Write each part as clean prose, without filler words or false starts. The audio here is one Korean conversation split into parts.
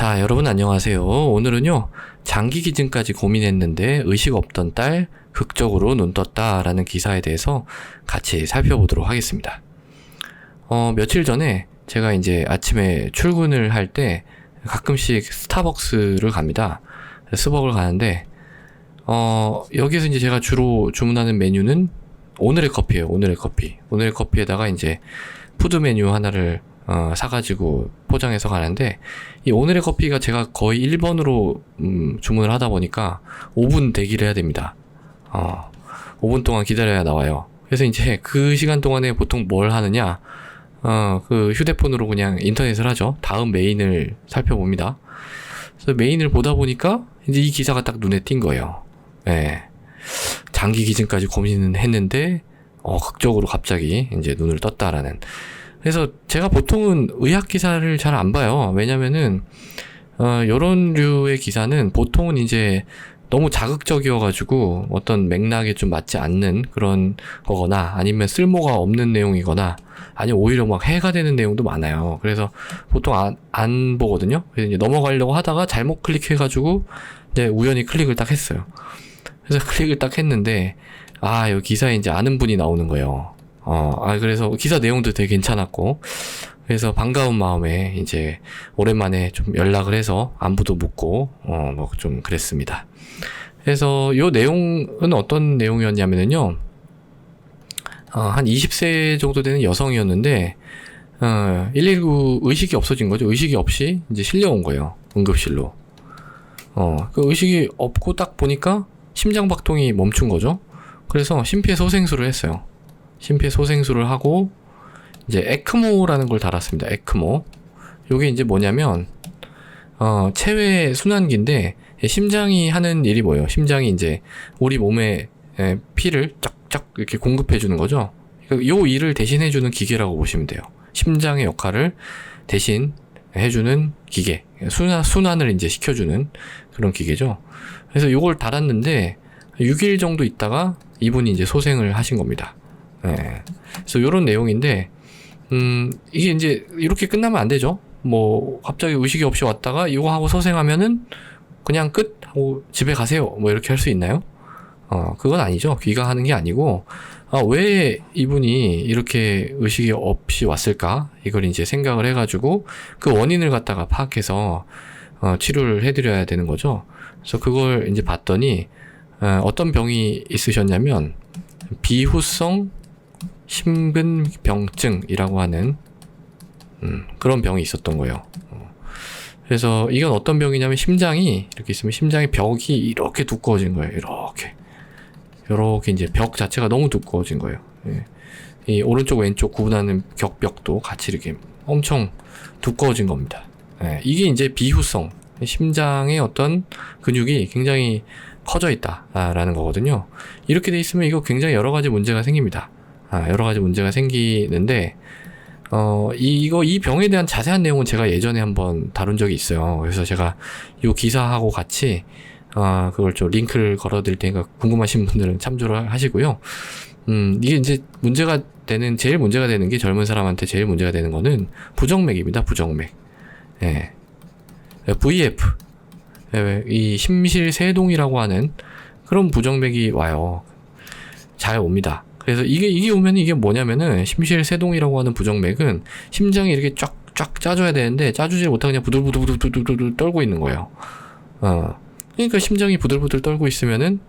자, 여러분 안녕하세요. 오늘은요, 장기 기증까지 고민했는데 의식 없던 딸 극적으로 눈 떴다 라는 기사에 대해서 같이 살펴보도록 하겠습니다. 며칠 전에 제가 이제 아침에 출근을 할 때 가끔씩 스타벅스를 갑니다. 스벅을 가는데, 여기서 이제 제가 주로 주문하는 메뉴는 오늘의 커피예요. 오늘의 커피. 오늘의 커피에다가 이제 푸드 메뉴 하나를 사가지고 포장해서 가는데, 이 오늘의 커피가 제가 거의 1번으로 주문을 하다 보니까 5분 대기를 해야 됩니다. 5분 동안 기다려야 나와요. 그래서 이제 그 시간 동안에 보통 뭘 하느냐, 그 휴대폰으로 그냥 인터넷을 하죠. 다음 메인을 살펴봅니다. 그래서 메인을 보다 보니까 이제 이 기사가 딱 눈에 띈 거예요. 예. 장기 기증까지 고민은 했는데, 극적으로 갑자기 이제 눈을 떴다라는. 그래서 제가 보통은 의학 기사를 잘 안 봐요. 왜냐면은, 요런 류의 기사는 보통은 이제 너무 자극적이어가지고 어떤 맥락에 좀 맞지 않는 그런 거거나 아니면 쓸모가 없는 내용이거나 아니면 오히려 막 해가 되는 내용도 많아요. 그래서 보통 안 보거든요. 그래서 이제 넘어가려고 하다가 잘못 클릭해가지고 이제 우연히 클릭을 딱 했어요. 그래서 클릭을 딱 했는데, 여기 기사에 이제 아는 분이 나오는 거예요. 그래서 기사 내용도 되게 괜찮았고, 그래서 반가운 마음에 이제 오랜만에 좀 연락을 해서 안부도 묻고, 뭐 좀 그랬습니다. 그래서 요 내용은 어떤 내용이었냐면요, 한 20세 정도 되는 여성이었는데, 119 의식이 없어진 거죠. 의식이 없이 이제 실려온 거예요. 응급실로. 그 의식이 없고 딱 보니까 심장박동이 멈춘 거죠. 그래서 심폐소생술을 했어요. 심폐소생술을 하고 이제 에크모라는 걸 달았습니다. 에크모. 요게 이제 뭐냐면 체외 순환기인데, 심장이 하는 일이 뭐예요? 심장이 이제 우리 몸에 피를 쫙쫙 이렇게 공급해 주는 거죠. 요 일을 대신해 주는 기계라고 보시면 돼요. 심장의 역할을 대신 해주는 기계, 순환을 이제 시켜주는 그런 기계죠. 그래서 요걸 달았는데 6일 정도 있다가 이분이 이제 소생을 하신 겁니다. 그래서 요런 내용인데, 이게 이제 이렇게 끝나면 안 되죠. 뭐 갑자기 의식이 없이 왔다가 이거 하고 소생하면은 그냥 끝 하고 집에 가세요, 뭐 이렇게 할 수 있나요? 그건 아니죠. 귀가하는 게 아니고, 왜 이분이 이렇게 의식이 없이 왔을까? 이걸 이제 생각을 해가지고 그 원인을 갖다가 파악해서 치료를 해드려야 되는 거죠. 그래서 그걸 이제 봤더니 어떤 병이 있으셨냐면 비후성 심근병증이라고 하는 그런 병이 있었던 거예요. 그래서 이건 어떤 병이냐면, 심장이 이렇게 있으면 심장의 벽이 이렇게 두꺼워진 거예요. 이렇게 이제 벽 자체가 너무 두꺼워진 거예요. 이 오른쪽 왼쪽 구분하는 벽도 같이 이렇게 엄청 두꺼워진 겁니다. 이게 이제 비후성, 심장의 어떤 근육이 굉장히 커져 있다라는 거거든요. 이렇게 돼 있으면 이거 굉장히 여러 가지 문제가 생깁니다. 여러 가지 문제가 생기는데, 이 병에 대한 자세한 내용은 제가 예전에 한번 다룬 적이 있어요. 그래서 제가 이 기사하고 같이 그걸 좀 링크를 걸어드릴 테니까 궁금하신 분들은 참조를 하시고요. 이게 이제 제일 문제가 되는 게, 젊은 사람한테 제일 문제가 되는 거는 부정맥입니다. 부정맥. VF. 이 심실세동이라고 하는 그런 부정맥이 와요. 잘 옵니다. 그래서 이게 오면 이게 뭐냐면은, 심실세동이라고 하는 부정맥은 심장이 이렇게 쫙쫙 짜줘야 되는데 짜주지 못하고 그냥 부들부들 떨고 있는 거예요. 그러니까 심장이 부들부들 떨고 있으면은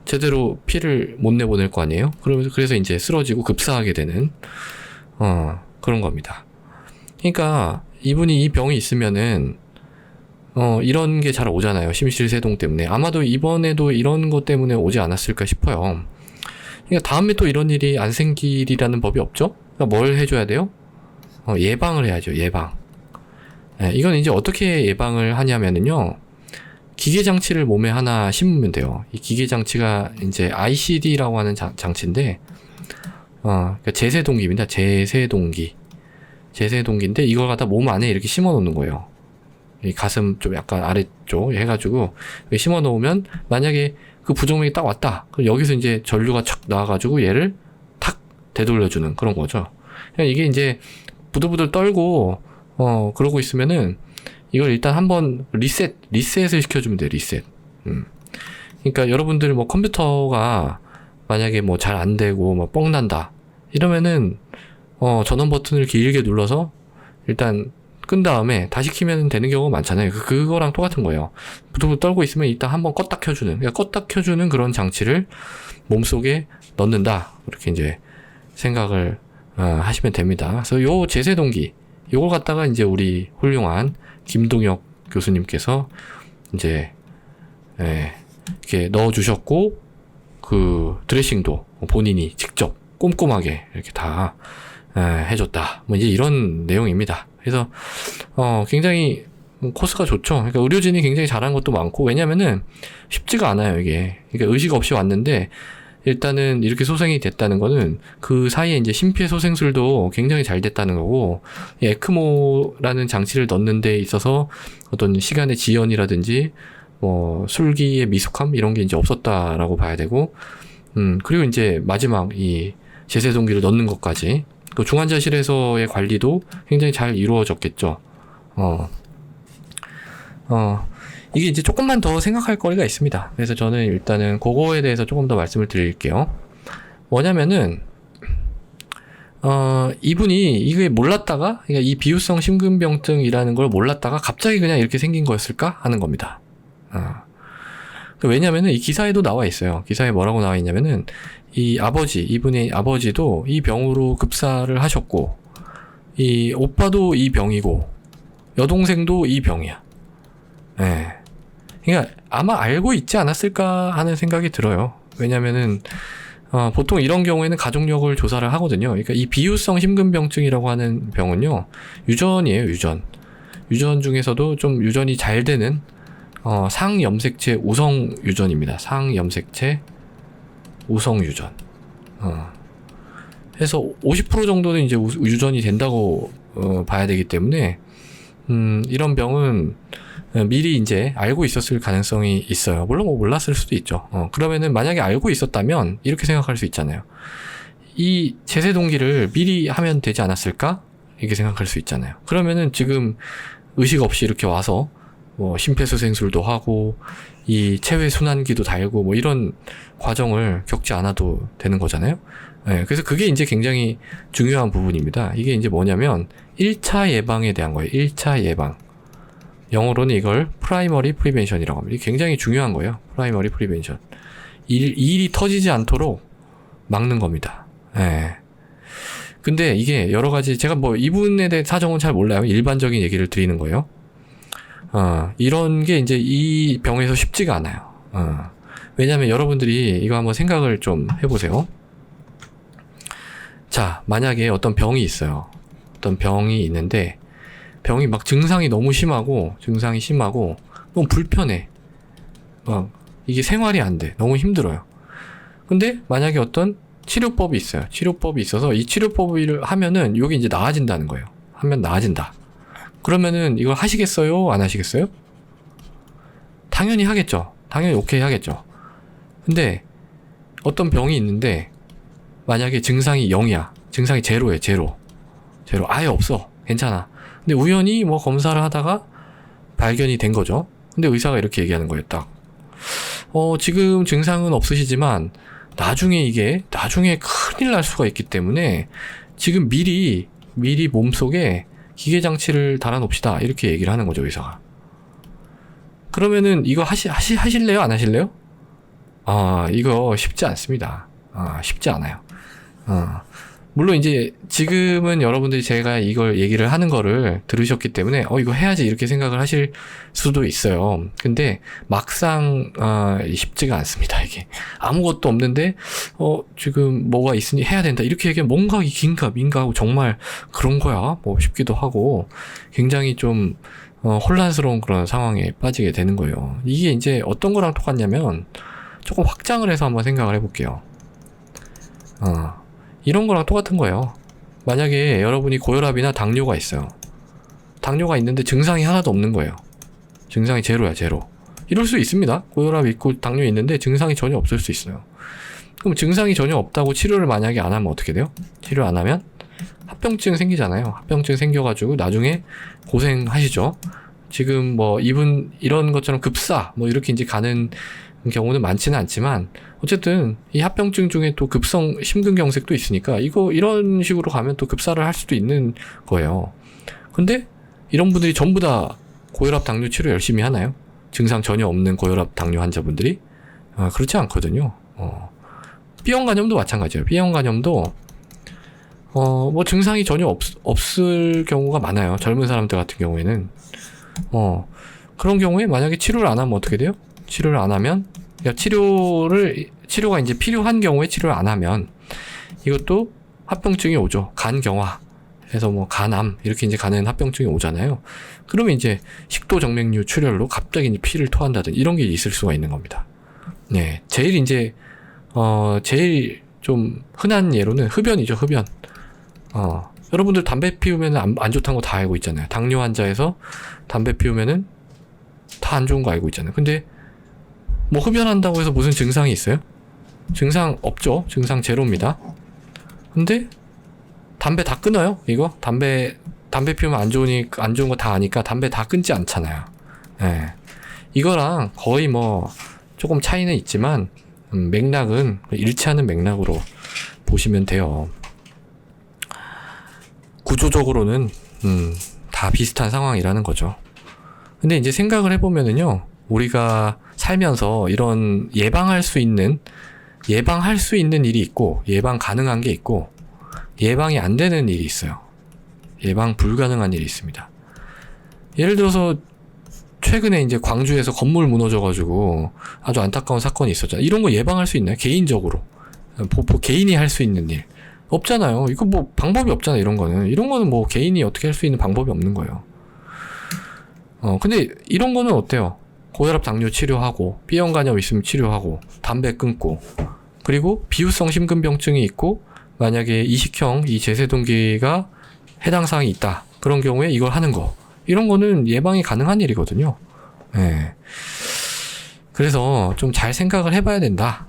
제대로 피를 못 내보낼 거 아니에요? 그래서 이제 쓰러지고 급사하게 되는, 그런 겁니다. 그러니까 이분이 이 병이 있으면은, 이런 게 잘 오잖아요. 심실세동 때문에. 아마도 이번에도 이런 것 때문에 오지 않았을까 싶어요. 그러니까 다음에 또 이런 일이 안 생기리라는 법이 없죠? 그러니까 뭘 해줘야 돼요? 예방을 해야죠. 예방. 이건 이제 어떻게 예방을 하냐면은요, 기계장치를 몸에 하나 심으면 돼요. 이 기계장치가 이제 ICD라고 하는 장치인데, 그러니까 제세동기입니다. 제세동기인데 이걸 갖다 몸 안에 이렇게 심어 놓는 거예요. 이 가슴 좀 약간 아래쪽 해가지고 심어 놓으면, 만약에 그 부정맥이 딱 왔다, 그럼 여기서 이제 전류가 촥 나와가지고 얘를 탁 되돌려주는 그런 거죠. 그러니까 이게 이제 부들부들 떨고 그러고 있으면은 이걸 일단 한번 리셋을 시켜주면 돼요. 리셋. 그러니까 여러분들 뭐 컴퓨터가 만약에 뭐 잘 안 되고 뭐 뻥 난다 이러면은 전원 버튼을 길게 눌러서 일단 끈 다음에 다시 키면 되는 경우가 많잖아요. 그거랑 똑같은 거예요. 부들부들 떨고 있으면 일단 한번 껐다 켜주는, 그러니까 껐다 켜주는 그런 장치를 몸속에 넣는다. 이렇게 이제 생각을 하시면 됩니다. 그래서 요 제세동기, 요걸 갖다가 이제 우리 훌륭한 김동혁 교수님께서 이제 이렇게 넣어주셨고, 그 드레싱도 본인이 직접 꼼꼼하게 이렇게 다 해줬다. 뭐 이제 이런 내용입니다. 그래서 굉장히 코스가 좋죠. 그러니까 의료진이 굉장히 잘한 것도 많고, 왜냐면은 쉽지가 않아요, 이게. 그러니까 의식 없이 왔는데 일단은 이렇게 소생이 됐다는 거는 그 사이에 이제 심폐소생술도 굉장히 잘 됐다는 거고, 이 에크모라는 장치를 넣는 데 있어서 어떤 시간의 지연이라든지 뭐 술기의 미숙함 이런 게 이제 없었다라고 봐야 되고, 그리고 이제 마지막 이 제세동기를 넣는 것까지, 그 중환자실에서의 관리도 굉장히 잘 이루어졌겠죠. 이게 이제 조금만 더 생각할 거리가 있습니다. 그래서 저는 일단은 그거에 대해서 조금 더 말씀을 드릴게요. 뭐냐면은, 이분이 이게 몰랐다가, 그러니까 이 비유성 심근병증이라는 걸 몰랐다가 갑자기 그냥 이렇게 생긴 거였을까? 하는 겁니다. 왜냐면은 이 기사에도 나와 있어요. 기사에 뭐라고 나와 있냐면은, 이분의 아버지도 이 병으로 급사를 하셨고, 이 오빠도 이 병이고, 여동생도 이 병이야. 예. 그러니까 아마 알고 있지 않았을까 하는 생각이 들어요. 왜냐면은, 보통 이런 경우에는 가족력을 조사를 하거든요. 그러니까 이 비유성 심근병증이라고 하는 병은요, 유전이에요, 유전. 유전 중에서도 좀 유전이 잘 되는, 상염색체 우성 유전입니다. 상염색체 우성 유전. 해서 50% 정도는 이제 유전이 된다고 봐야 되기 때문에, 이런 병은 미리 이제 알고 있었을 가능성이 있어요. 물론 뭐 몰랐을 수도 있죠. 그러면은 만약에 알고 있었다면 이렇게 생각할 수 있잖아요. 이 제세동기를 미리 하면 되지 않았을까? 이렇게 생각할 수 있잖아요. 그러면은 지금 의식 없이 이렇게 와서 뭐 심폐소생술도 하고 이 체외순환기도 달고 뭐 이런 과정을 겪지 않아도 되는 거잖아요. 네, 그래서 그게 이제 굉장히 중요한 부분입니다. 이게 이제 뭐냐면 1차 예방에 대한 거예요. 1차 예방. 영어로는 이걸 프라이머리 프리벤션이라고 합니다. 이게 굉장히 중요한 거예요. 프라이머리 프리벤션. 일이 터지지 않도록 막는 겁니다. 예. 근데 이게 여러 가지, 제가 뭐 이분에 대해 사정은 잘 몰라요. 일반적인 얘기를 드리는 거예요. 이런 게 이제 이 병에서 쉽지가 않아요. 왜냐면 여러분들이 이거 한번 생각을 좀 해보세요. 자, 만약에 어떤 병이 있어요. 어떤 병이 있는데, 병이 막 증상이 심하고 너무 불편해. 막 이게 생활이 안 돼. 너무 힘들어요. 근데 만약에 어떤 치료법이 있어요. 치료법이 있어서 이 치료법을 하면은 여기 이제 나아진다는 거예요. 하면 나아진다. 그러면은 이걸 하시겠어요? 안 하시겠어요? 당연히 하겠죠. 당연히 오케이 하겠죠. 근데 어떤 병이 있는데 만약에 증상이 0이야. 증상이 제로에 제로. 아예 없어. 괜찮아. 근데 우연히 뭐 검사를 하다가 발견이 된 거죠. 근데 의사가 이렇게 얘기하는 거예요. 딱. 지금 증상은 없으시지만 나중에 큰일 날 수가 있기 때문에 지금 미리 몸속에 기계장치를 달아놓읍시다. 이렇게 얘기를 하는 거죠, 의사가. 그러면은 이거 하실래요? 안 하실래요? 이거 쉽지 않습니다. 쉽지 않아요. 물론 이제 지금은 여러분들이 제가 이걸 얘기를 하는 거를 들으셨기 때문에 이거 해야지 이렇게 생각을 하실 수도 있어요. 근데 막상 쉽지가 않습니다. 이게 아무것도 없는데 지금 뭐가 있으니 해야 된다 이렇게 얘기하면 뭔가 긴가 민가하고 정말 그런 거야 뭐 싶기도 하고 굉장히 좀 혼란스러운 그런 상황에 빠지게 되는 거예요. 이게 이제 어떤 거랑 똑같냐면 조금 확장을 해서 한번 생각을 해볼게요. 이런 거랑 똑같은 거예요. 만약에 여러분이 고혈압이나 당뇨가 있어요. 당뇨가 있는데 증상이 하나도 없는 거예요. 증상이 제로야, 제로. 이럴 수 있습니다. 고혈압 있고 당뇨 있는데 증상이 전혀 없을 수 있어요. 그럼 증상이 전혀 없다고 치료를 만약에 안 하면 어떻게 돼요? 치료 안 하면 합병증 생기잖아요. 합병증 생겨가지고 나중에 고생하시죠. 지금 뭐 이런 것처럼 급사 뭐 이렇게 이제 가는 경우는 많지는 않지만 어쨌든 이 합병증 중에 또 급성 심근경색도 있으니까 이런 식으로 가면 또 급사를 할 수도 있는 거예요. 근데 이런 분들이 전부 다 고혈압 당뇨 치료 열심히 하나요? 증상 전혀 없는 고혈압 당뇨 환자분들이? 그렇지 않거든요. B형 간염도 마찬가지예요. B형 간염도 뭐 증상이 전혀 없을 경우가 많아요. 젊은 사람들 같은 경우에는. 그런 경우에 만약에 치료를 안 하면 어떻게 돼요? 치료를 안 하면, 그러니까 치료가 이제 필요한 경우에 치료를 안 하면, 이것도 합병증이 오죠. 간경화. 해서 뭐 간암, 이렇게 이제 가는 합병증이 오잖아요. 그러면 이제 식도 정맥류 출혈로 갑자기 이제 피를 토한다든지 이런 게 있을 수가 있는 겁니다. 네. 제일 좀 흔한 예로는 흡연이죠, 흡연. 여러분들 담배 피우면 안 좋다는 거 다 알고 있잖아요. 당뇨 환자에서 담배 피우면은 다 안 좋은 거 알고 있잖아요. 근데 뭐 흡연한다고 해서 무슨 증상이 있어요? 증상 없죠. 증상 제로입니다. 근데 담배 다 끊어요? 이거? 담배 피우면 안 좋은 거 다 아니까 담배 다 끊지 않잖아요. 예. 이거랑 거의 뭐 조금 차이는 있지만 맥락은 일치하는 맥락으로 보시면 돼요. 구조적으로는 다 비슷한 상황이라는 거죠. 근데 이제 생각을 해보면은요, 우리가 살면서 이런 예방할 수 있는 일이 있고, 예방 가능한 게 있고, 예방이 안 되는 일이 있어요. 예방 불가능한 일이 있습니다. 예를 들어서 최근에 이제 광주에서 건물 무너져가지고 아주 안타까운 사건이 있었잖아요. 이런 거 예방할 수 있나요? 개인적으로. 개인이 할 수 있는 일. 없잖아요. 이거 뭐 방법이 없잖아요. 이런 거는 뭐 개인이 어떻게 할 수 있는 방법이 없는 거예요. 근데 이런 거는 어때요? 고혈압 당뇨 치료하고, B형 간염 있으면 치료하고, 담배 끊고, 그리고 비후성 심근병증이 있고, 만약에 이식형 이 제세동기가 해당 사항이 있다. 그런 경우에 이걸 하는 거. 이런 거는 예방이 가능한 일이거든요. 네. 그래서 좀 잘 생각을 해봐야 된다.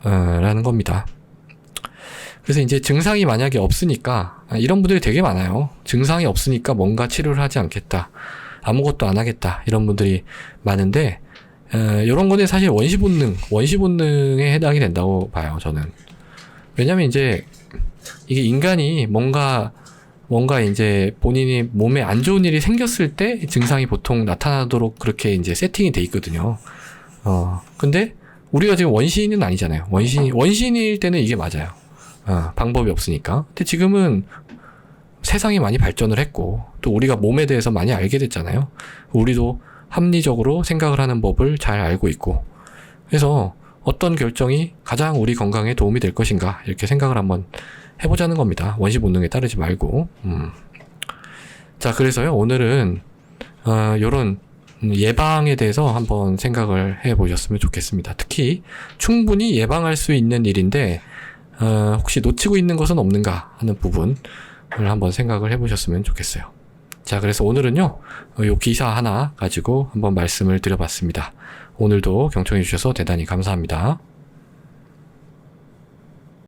라는 겁니다. 그래서 이제 증상이 만약에 없으니까, 이런 분들이 되게 많아요. 증상이 없으니까 뭔가 치료를 하지 않겠다. 아무것도 안 하겠다. 이런 분들이 많은데, 이런 거는 사실 원시본능에 해당이 된다고 봐요, 저는. 왜냐면 이제, 이게 인간이 뭔가 이제 본인이 몸에 안 좋은 일이 생겼을 때 증상이 보통 나타나도록 그렇게 이제 세팅이 돼 있거든요. 근데 우리가 지금 원시인은 아니잖아요. 원시인일 때는 이게 맞아요. 방법이 없으니까. 근데 지금은 세상이 많이 발전을 했고, 또 우리가 몸에 대해서 많이 알게 됐잖아요. 우리도 합리적으로 생각을 하는 법을 잘 알고 있고, 그래서 어떤 결정이 가장 우리 건강에 도움이 될 것인가, 이렇게 생각을 한번 해보자는 겁니다. 원시 본능에 따르지 말고. 자, 그래서요, 오늘은, 요런 예방에 대해서 한번 생각을 해보셨으면 좋겠습니다. 특히, 충분히 예방할 수 있는 일인데, 혹시 놓치고 있는 것은 없는가 하는 부분을 한번 생각을 해보셨으면 좋겠어요. 자, 그래서 오늘은요, 요 기사 하나 가지고 한번 말씀을 드려봤습니다. 오늘도 경청해 주셔서 대단히 감사합니다.